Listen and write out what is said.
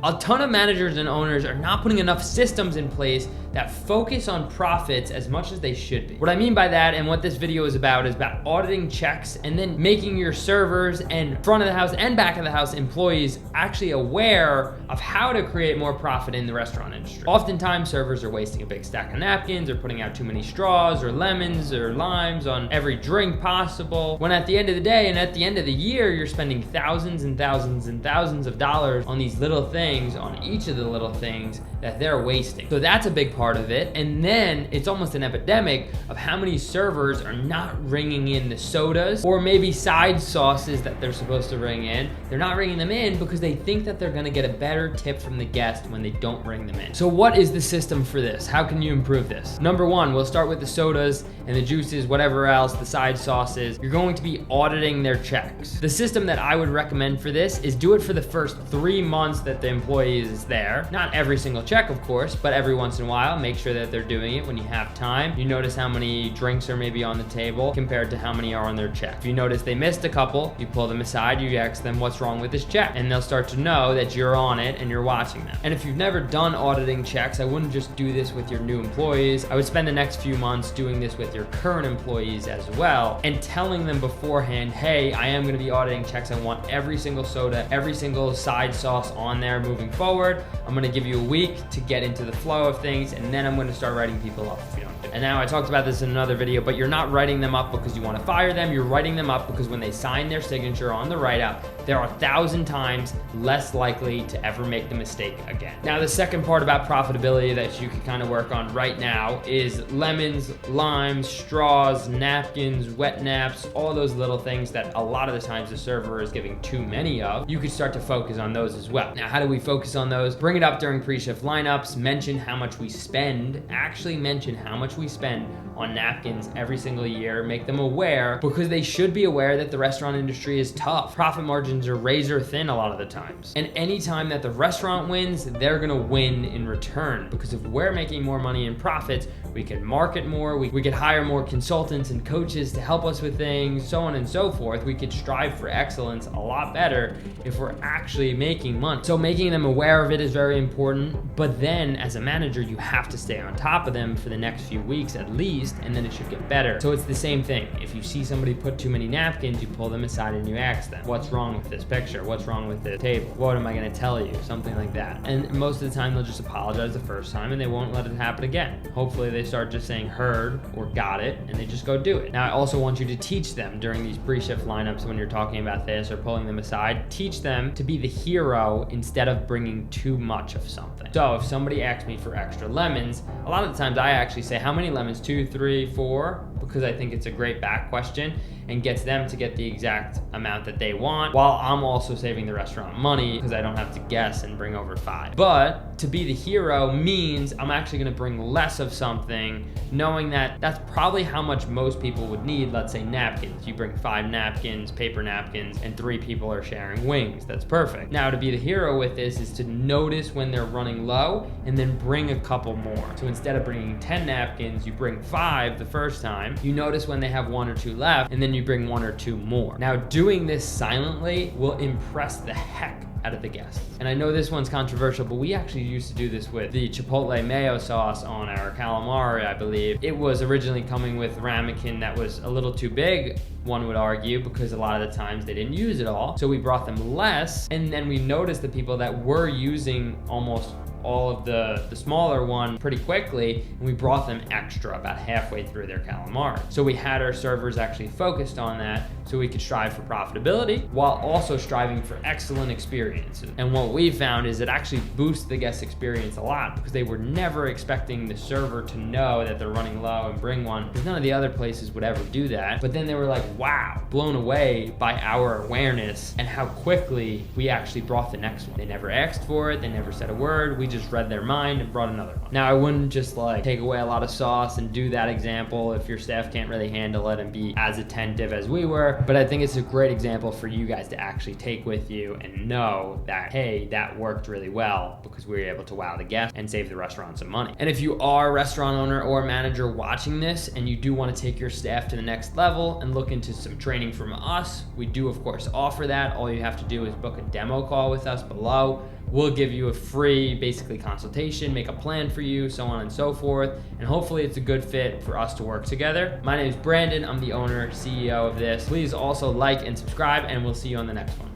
A ton of managers and owners are not putting enough systems in place that focus on profits as much as they should be. What I mean by that, and what this video is about auditing checks and then making your servers and front of the house and back of the house employees actually aware of how to create more profit in the restaurant industry. Oftentimes, servers are wasting a big stack of napkins or putting out too many straws or lemons or limes on every drink possible, when at the end of the day and at the end of the year, you're spending thousands and thousands and thousands of dollars on these little things, on each of the little things that they're wasting. So that's a big part of it. And then it's almost an epidemic of how many servers are not ringing in the sodas or maybe side sauces that they're supposed to ring in. They're not ringing them in because they think that they're gonna get a better tip from the guest when they don't ring them in. So what is the system for this? How can you improve this? Number one, we'll start with the sodas and the juices, whatever else, the side sauces. You're going to be auditing their checks. The system that I would recommend for this is do it for the first 3 months that the employee is there. Not every single check, of course, but every once in a while, make sure that they're doing it when you have time. You notice how many drinks are maybe on the table compared to how many are on their check. If you notice they missed a couple, you pull them aside, you ask them what's wrong with this check, and they'll start to know that you're on it and you're watching them. And if you've never done auditing checks, I wouldn't just do this with your new employees. I would spend the next few months doing this with your current employees as well and telling them beforehand, hey, I am gonna be auditing checks. I want every single soda, every single side sauce on there moving forward. I'm gonna give you a week to get into the flow of things, and then I'm gonna start writing people up if you don't do it. And now I talked about this in another video, but you're not writing them up because you wanna fire them. You're writing them up because when they sign their signature on the write-up, they're 1,000 times less likely to ever make the mistake again. Now, the second part about profitability that you can kind of work on right now is lemons, limes, straws, napkins, wet naps, all those little things that a lot of the times the server is giving too many of. You could start to focus on those as well. Now, how do we focus on those? Bring it up during pre-shift lineups, mention how much we spend, actually mention how much we spend on napkins every single year, make them aware, because they should be aware that the restaurant industry is tough. Profit margins are razor thin a lot of the times. And anytime that the restaurant wins, they're gonna win in return, because if we're making more money in profits, we can market more, we could hire more consultants and coaches to help us with things, so on and so forth. We could strive for excellence a lot better if we're actually making money. So making them aware of it is very important, but then as a manager, you have to stay on top of them for the next few weeks at least, and then it should get better. So it's the same thing. If you see somebody put too many napkins, you pull them aside and you ask them, what's wrong with this picture? What's wrong with the table? What am I gonna tell you? Something like that. And most of the time, they'll just apologize the first time and they won't let it happen again. Hopefully they start just saying heard or got it and they just go do it. Now, I also want you to teach them during these pre-shift lineups when you're talking about this or pulling them aside, teach them to be the hero instead of bringing too much of something. So if somebody asks me for extra lemons, a lot of the times I actually say, how many lemons? 2, 3, 4, because I think it's a great back question and gets them to get the exact amount that they want, while I'm also saving the restaurant money because I don't have to guess and bring over 5. But to be the hero means I'm actually gonna bring less of something, knowing that that's probably how much most people would need. Let's say napkins. You bring 5 napkins, paper napkins, and 3 people are sharing wings. That's perfect. Now, to be the hero with this is to notice when they're running low and then bring a couple more. So instead of bringing 10 napkins, you bring 5 the first time. You notice when they have 1 or 2 left, and then you bring 1 or 2 more. Now, doing this silently will impress the heck out of the guests. And I know this one's controversial, but we actually used to do this with the Chipotle mayo sauce on our calamari, I believe. It was originally coming with ramekin that was a little too big, one would argue, because a lot of the times they didn't use it all. So we brought them less, and then we noticed the people that were using almost all of the smaller one pretty quickly, and we brought them extra about halfway through their calamari. So we had our servers actually focused on that so we could strive for profitability while also striving for excellent experiences. And what we found is it actually boosts the guest experience a lot because they were never expecting the server to know that they're running low and bring one, because none of the other places would ever do that. But then they were like, wow, blown away by our awareness and how quickly we actually brought the next one. They never asked for it, they never said a word, we just read their mind and brought another one. Now, I wouldn't just like take away a lot of sauce and do that example if your staff can't really handle it and be as attentive as we were, but I think it's a great example for you guys to actually take with you and know that, hey, that worked really well because we were able to wow the guest and save the restaurant some money. And if you are a restaurant owner or manager watching this and you do want to take your staff to the next level and look into some training from us, we do of course offer that. All you have to do is book a demo call with us below. We'll give you a free, basically, consultation, make a plan for you, so on and so forth, and hopefully it's a good fit for us to work together. My name is Brandon. I'm the owner, CEO of this. Please also like and subscribe, and we'll see you on the next one.